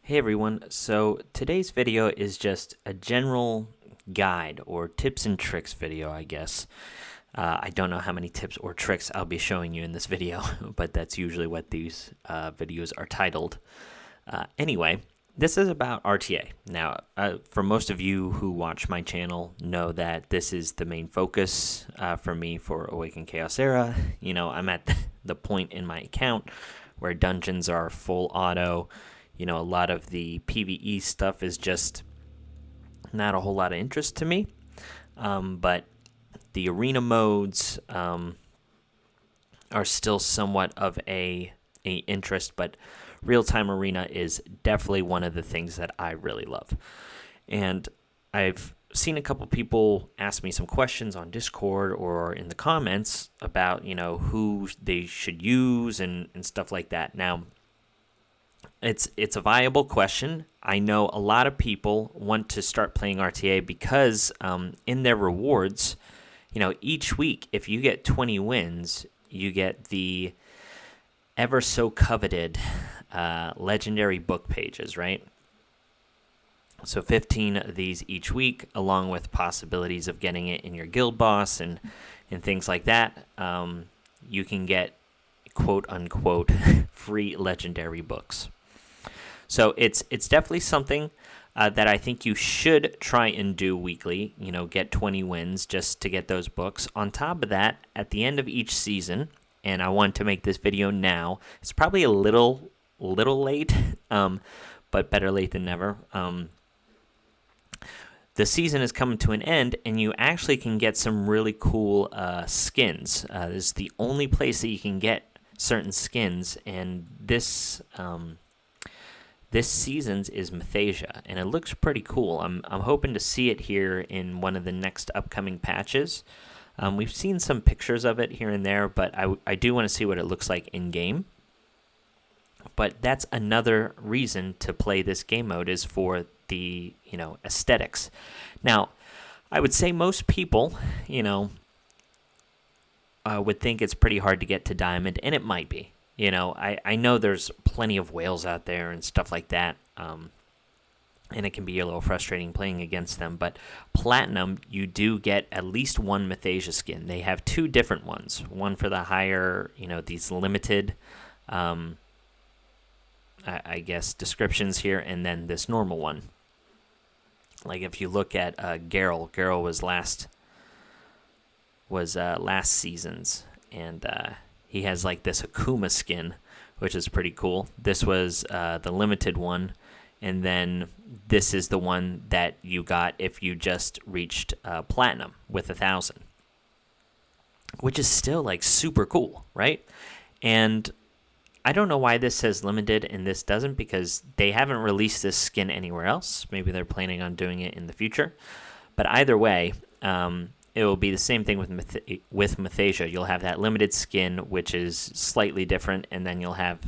Hey everyone, so today's video is just a general guide or tips and tricks video, I guess. I don't know how many tips or tricks I'll be showing you in this video, but that's usually what these videos are titled. Anyway, this is about RTA. Now, for most of you who watch my channel know that this is the main focus for me for Awaken Chaos Era. You know, I'm at the point in my account where dungeons are full auto. You know, a lot of the PvE stuff is just not a whole lot of interest to me. But the arena modes are still somewhat of a interest, but real-time arena is definitely one of the things that I really love. And I've seen a couple people ask me some questions on Discord or in the comments about, you know, who they should use and stuff like that. Now, it's a viable question. I know a lot of people want to start playing RTA because in their rewards, you know, each week, if you get 20 wins, you get the ever so coveted legendary book pages, right? So 15 of these each week, along with possibilities of getting it in your guild boss and things like that. You can get quote-unquote free legendary books. So it's definitely something that I think you should try and do weekly, you know, get 20 wins just to get those books. On top of that, at the end of each season, and I want to make this video now, it's probably a little late, but better late than never. The season is coming to an end, and you actually can get some really cool skins. This is the only place that you can get certain skins, and this season's is Mathasia, and it looks pretty cool. I'm hoping to see it here in one of the next upcoming patches. We've seen some pictures of it here and there, but I do want to see what it looks like in-game. But that's another reason to play this game mode is for the, you know, aesthetics. Now, I would say most people, you know, would think it's pretty hard to get to Diamond, and it might be. You know, I know there's plenty of whales out there and stuff like that, and it can be a little frustrating playing against them. But Platinum, you do get at least one Mathasia skin. They have two different ones. One for the higher, you know, these limited, I guess, descriptions here, and then this normal one. Like if you look at Geralt was last season's, and he has like this Akuma skin, which is pretty cool. This was the limited one, and then this is the one that you got if you just reached Platinum with 1,000, which is still like super cool, right? And I don't know why this says limited and this doesn't, because they haven't released this skin anywhere else. Maybe they're planning on doing it in the future. But either way, it will be the same thing with Mathasia. You'll have that limited skin, which is slightly different, and then you'll have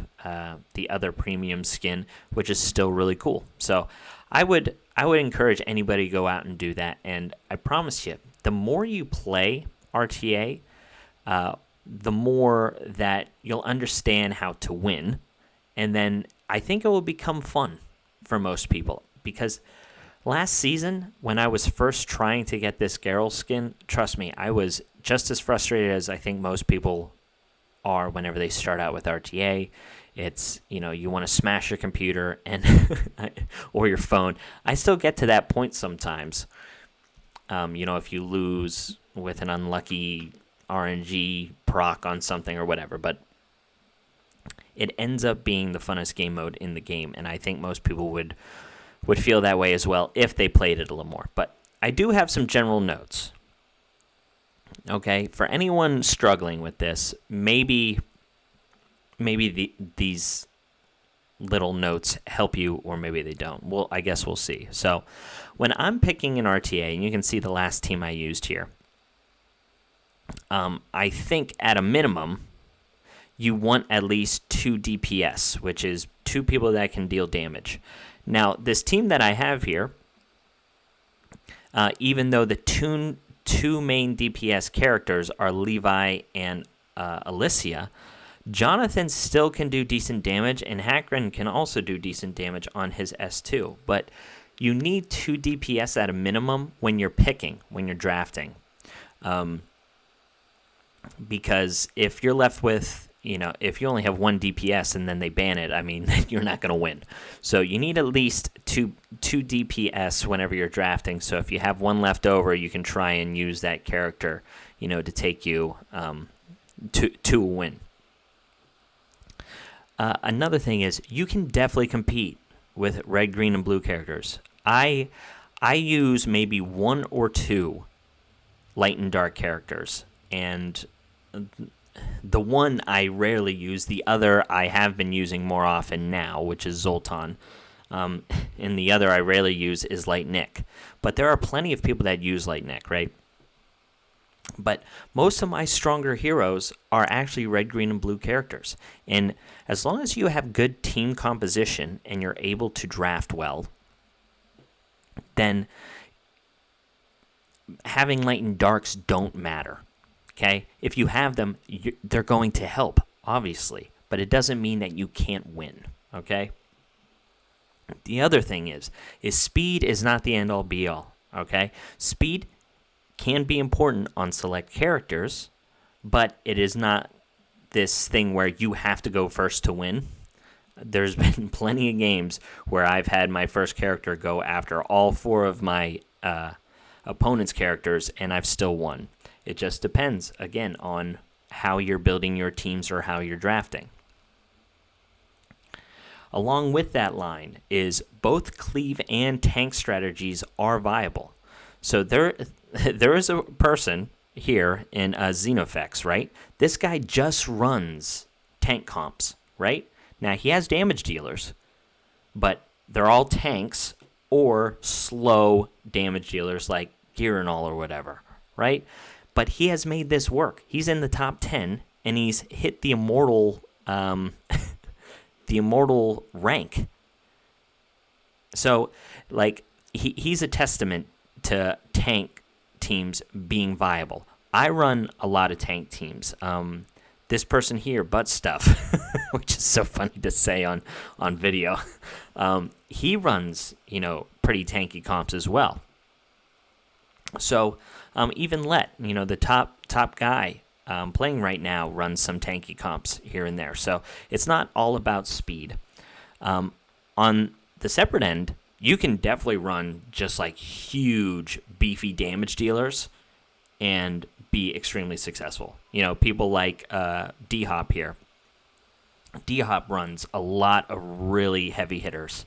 the other premium skin, which is still really cool. So I would encourage anybody to go out and do that. And I promise you, the more you play RTA, the more that you'll understand how to win, and then I think it will become fun for most people. Because last season, when I was first trying to get this Geralt skin, trust me, I was just as frustrated as I think most people are whenever they start out with RTA. It's, you know, you want to smash your computer and or your phone. I still get to that point sometimes. You know, if you lose with an unlucky RNG proc on something or whatever, but it ends up being the funnest game mode in the game, and I think most people would feel that way as well if they played it a little more. But I do have some general notes. Okay, for anyone struggling with this, maybe these little notes help you, or maybe they don't. Well, I guess we'll see. So when I'm picking an RTA, and you can see the last team I used here, I think at a minimum, you want at least 2 DPS, which is 2 people that can deal damage. Now, this team that I have here, even though the two main DPS characters are Levi and Alicia, Jonathan still can do decent damage, and Hakren can also do decent damage on his S2, but you need 2 DPS at a minimum when you're picking, when you're drafting. Because if you're left with, if you only have 1 DPS and then they ban it, I mean, you're not going to win. So you need at least 2 DPS whenever you're drafting. So if you have 1 left over, you can try and use that character, to take you to a win. Another thing is you can definitely compete with red, green, and blue characters. I use maybe 1 or 2 light and dark characters, and the one I rarely use. The other I have been using more often now, which is Zoltan. And the other I rarely use is Light Nick. But there are plenty of people that use Light Nick, right? But most of my stronger heroes are actually red, green, and blue characters. And as long as you have good team composition and you're able to draft well, then having light and darks don't matter. Okay? If you have them, they're going to help, obviously. But it doesn't mean that you can't win. Okay? The other thing is speed is not the end-all, be-all. Okay? Speed can be important on select characters, but it is not this thing where you have to go first to win. There's been plenty of games where I've had my first character go after all 4 of my opponent's characters, and I've still won. It just depends, again, on how you're building your teams or how you're drafting. Along with that line is both cleave and tank strategies are viable. So there is a person here in Xenofex, right? This guy just runs tank comps, right? Now, he has damage dealers, but they're all tanks or slow damage dealers like Giranol or whatever, right? But he has made this work. He's in the top 10, and he's hit the immortal the immortal rank. So, like, he's a testament to tank teams being viable. I run a lot of tank teams. This person here, Butt Stuff, which is so funny to say on video, he runs, pretty tanky comps as well. So even Let, the top guy playing right now, runs some tanky comps here and there. So it's not all about speed. On the separate end, you can definitely run just like huge, beefy damage dealers and be extremely successful. People like D-Hop here. D-Hop runs a lot of really heavy hitters.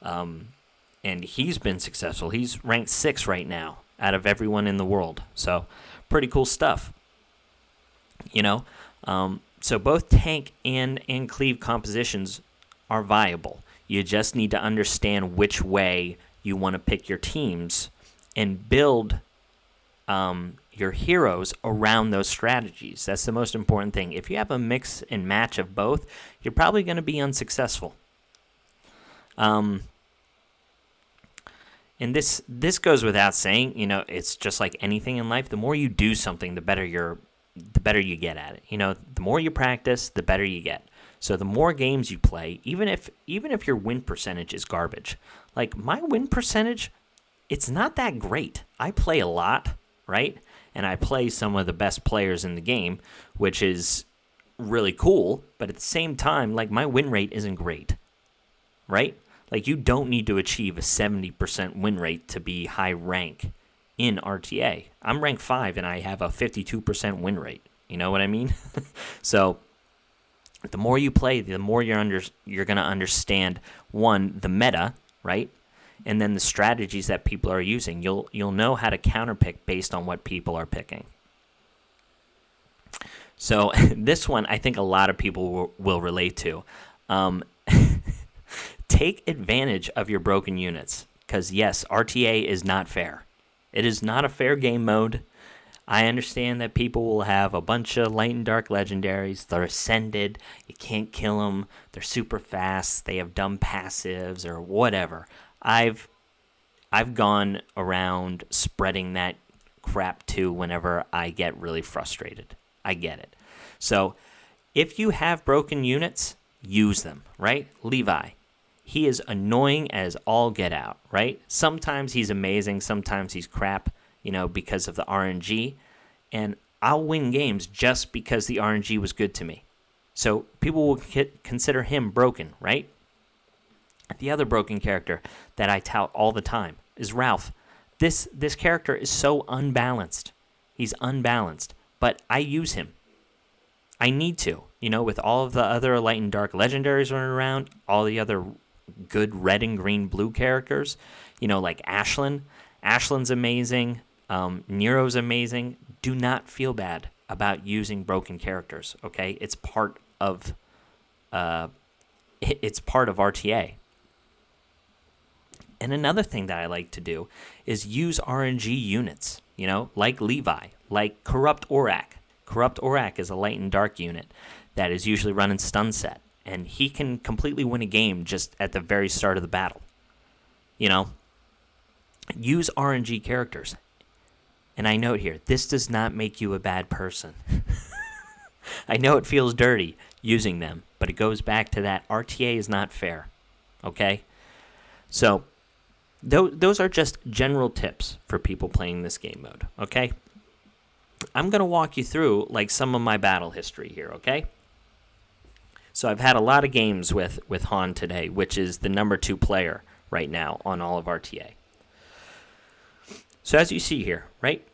And he's been successful. He's ranked 6 right now out of everyone in the world. So pretty cool stuff. So both tank and cleave compositions are viable. You just need to understand which way you want to pick your teams and build your heroes around those strategies. That's the most important thing. If you have a mix and match of both, you're probably going to be unsuccessful. And this goes without saying. It's just like anything in life. The more you do something, the better you get at it. The more you practice, the better you get. So the more games you play, even if your win percentage is garbage, like my win percentage, it's not that great. I play a lot, right? And I play some of the best players in the game, which is really cool. But at the same time, like my win rate isn't great, right? Like you don't need to achieve a 70% win rate to be high rank in RTA. I'm rank 5 and I have a 52% win rate. You know what I mean? So the more you play, the more you're going to understand, one, the meta, right? And then the strategies that people are using. You'll know how to counterpick based on what people are picking. So this one, I think a lot of people will relate to. Take advantage of your broken units. Because, yes, RTA is not fair. It is not a fair game mode. I understand that people will have a bunch of light and dark legendaries. They're ascended. You can't kill them. They're super fast. They have dumb passives or whatever. I've gone around spreading that crap too whenever I get really frustrated. I get it. So if you have broken units, use them, right? Levi, he is annoying as all get out, right? Sometimes he's amazing, sometimes he's crap, because of the RNG, and I'll win games just because the RNG was good to me. So people will consider him broken, right? The other broken character that I tout all the time is Ralph. This character is so unbalanced. He's unbalanced, but I use him. I need to, with all of the other light and dark legendaries running around, all the other good red and green blue characters, like Ashlyn. Ashlyn's amazing. Nero's amazing. Do not feel bad about using broken characters, okay? It's part of RTA. And another thing that I like to do is use RNG units, like Levi, like Corrupt Aurak. Corrupt Aurak is a light and dark unit that is usually running stun set, and he can completely win a game just at the very start of the battle. Use RNG characters. And I note here, this does not make you a bad person. I know it feels dirty using them, but it goes back to that RTA is not fair, okay? So those are just general tips for people playing this game mode, okay? I'm going to walk you through like some of my battle history here, okay? So I've had a lot of games with Han today, which is the number 2 player right now on all of RTA. So as you see here, right?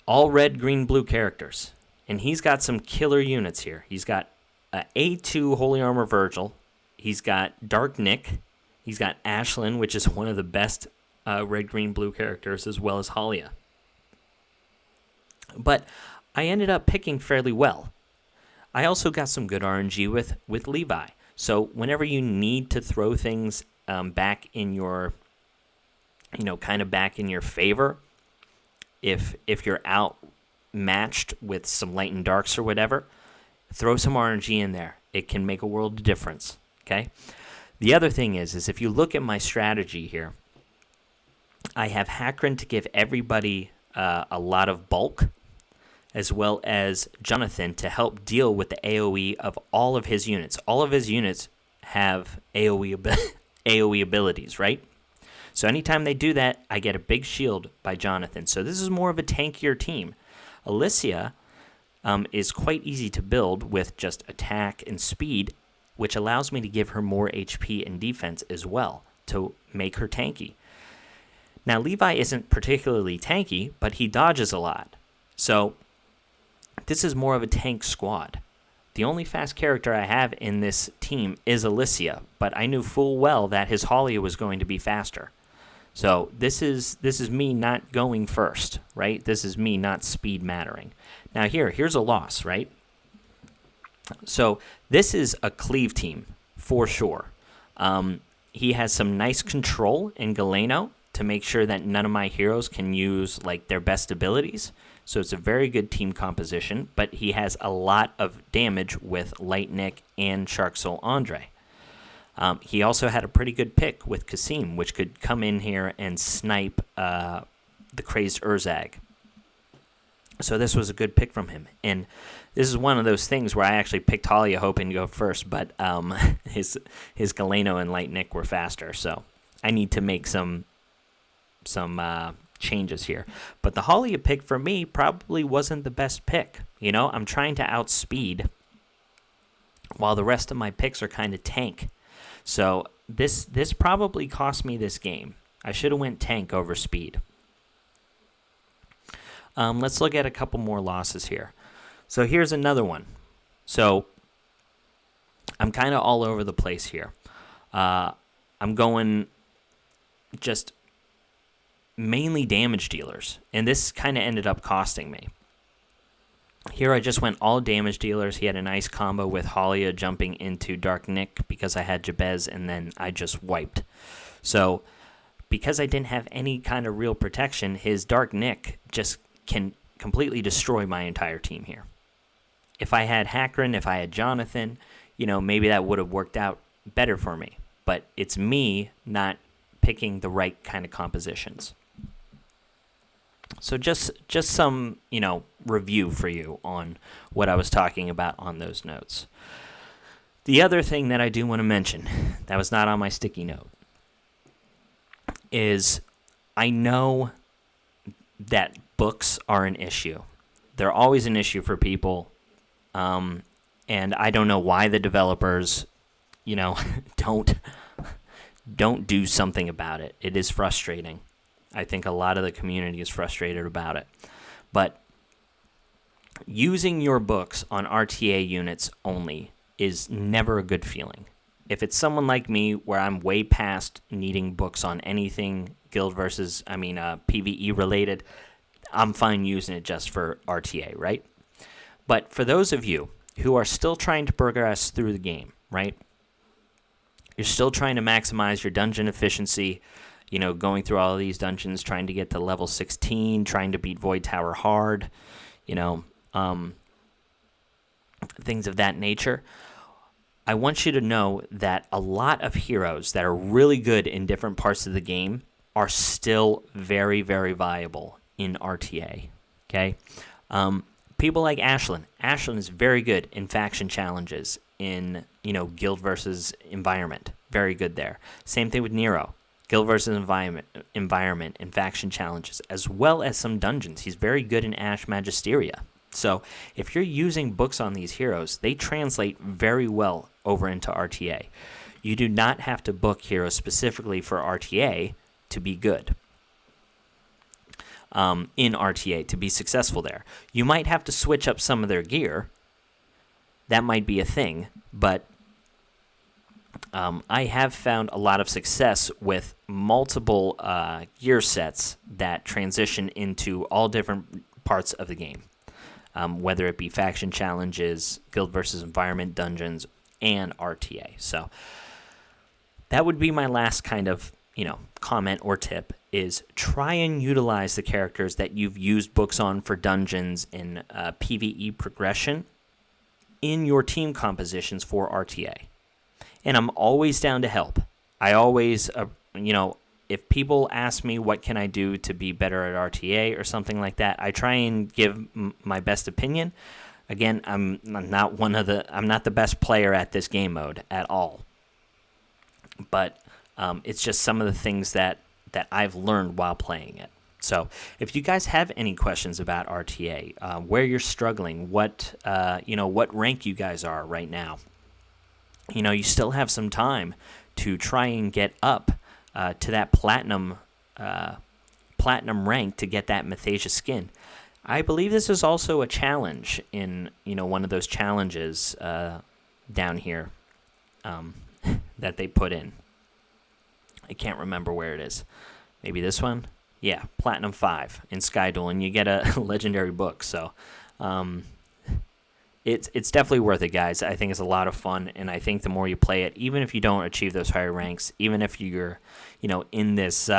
All red, green, blue characters. And he's got some killer units here. He's got A2 Holy Armor Virgil. He's got Dark Nick. He's got Ashlyn, which is one of the best red, green, blue characters, as well as Halia. But I ended up picking fairly well. I also got some good RNG with Levi. So whenever you need to throw things back in your, kind of back in your favor, if you're outmatched with some light and darks or whatever, throw some RNG in there. It can make a world of difference, okay? The other thing is if you look at my strategy here, I have Hakron to give everybody a lot of bulk, as well as Jonathan to help deal with the AoE of all of his units. All of his units have AoE abilities, right? So anytime they do that, I get a big shield by Jonathan. So this is more of a tankier team. Alicia is quite easy to build with just attack and speed, which allows me to give her more HP and defense as well to make her tanky. Now, Levi isn't particularly tanky, but he dodges a lot. So this is more of a tank squad. The only fast character I have in this team is Alicia, but I knew full well that his Halia was going to be faster. So this is me not going first, right? This is me not speed mattering. Now here's a loss, right? So this is a cleave team for sure. He has some nice control in Galeno to make sure that none of my heroes can use like their best abilities. So it's a very good team composition, but he has a lot of damage with Light Nick and Shark Soul Andre. He also had a pretty good pick with Kasim, which could come in here and snipe the Crazed Urzag. So this was a good pick from him. And this is one of those things where I actually picked Halia hoping to go first, but his Galeno and Light Nick were faster. So I need to make some changes here. But the Halia pick for me probably wasn't the best pick. I'm trying to outspeed while the rest of my picks are kind of tank. So this probably cost me this game. I should have went tank over speed. Let's look at a couple more losses here. So here's another one. So I'm kind of all over the place here. I'm going just mainly damage dealers, and this kind of ended up costing me. Here I just went all damage dealers. He had a nice combo with Halia jumping into Dark Nick because I had Jabez, and then I just wiped. So because I didn't have any kind of real protection, his Dark Nick just can completely destroy my entire team here. If I had Hakron, if I had Jonathan, maybe that would have worked out better for me. But it's me not picking the right kind of compositions. So just some, review for you on what I was talking about on those notes. The other thing that I do want to mention that was not on my sticky note is I know that books are an issue. They're always an issue for people, and I don't know why the developers, don't do something about it. It is frustrating. I think a lot of the community is frustrated about it. But using your books on RTA units only is never a good feeling. If it's someone like me where I'm way past needing books on anything PvE related, I'm fine using it just for RTA, right? But for those of you who are still trying to progress through the game, right? You're still trying to maximize your dungeon efficiency, going through all of these dungeons, trying to get to level 16, trying to beat Void Tower hard, things of that nature. I want you to know that a lot of heroes that are really good in different parts of the game are still very, very viable in RTA, okay? People like Ashlyn. Ashlyn is very good in faction challenges, in, guild versus environment. Very good there. Same thing with Nero. Guild versus environment and faction challenges, as well as some dungeons. He's very good in Ash Magisteria. So if you're using books on these heroes, they translate very well over into RTA. You do not have to book heroes specifically for RTA to be good in RTA, to be successful there. You might have to switch up some of their gear. That might be a thing, but I have found a lot of success with multiple gear sets that transition into all different parts of the game, whether it be faction challenges, guild versus environment, dungeons, and RTA. So that would be my last kind of comment or tip, is try and utilize the characters that you've used books on for dungeons and PvE progression in your team compositions for RTA. And I'm always down to help. I always, if people ask me what can I do to be better at RTA or something like that, I try and give my best opinion. Again, I'm not the best player at this game mode at all. But it's just some of the things that I've learned while playing it. So if you guys have any questions about RTA, where you're struggling, what rank you guys are right now, you still have some time to try and get up to that platinum rank to get that Mathasia skin. I believe this is also a challenge in one of those challenges down here that they put in. I can't remember where it is. Maybe this one? Yeah, Platinum 5 in Skyduel, and you get a legendary book. So it's definitely worth it, guys. I think it's a lot of fun, and I think the more you play it, even if you don't achieve those higher ranks, even if you're, in this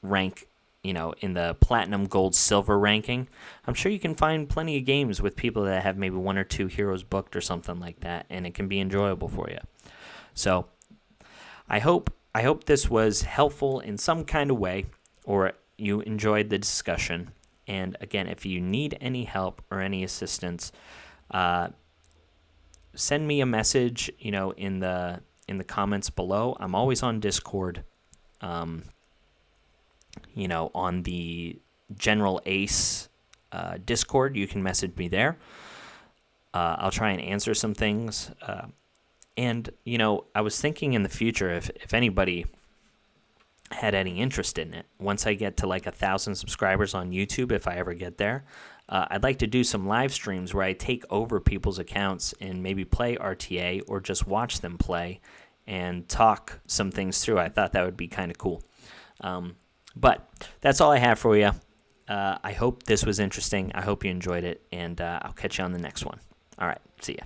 rank, in the Platinum, Gold, Silver ranking, I'm sure you can find plenty of games with people that have maybe 1 or 2 heroes booked or something like that, and it can be enjoyable for you. So I hope this was helpful in some kind of way, or you enjoyed the discussion. And again, if you need any help or any assistance, send me a message, in the comments below. I'm always on Discord, on the General Ace Discord. You can message me there. I'll try and answer some things. And, I was thinking in the future, if anybody had any interest in it, once I get to 1,000 subscribers on YouTube, if I ever get there, I'd like to do some live streams where I take over people's accounts and maybe play RTA or just watch them play and talk some things through. I thought that would be kind of cool. But that's all I have for you. I hope this was interesting. I hope you enjoyed it, and I'll catch you on the next one. All right, see ya.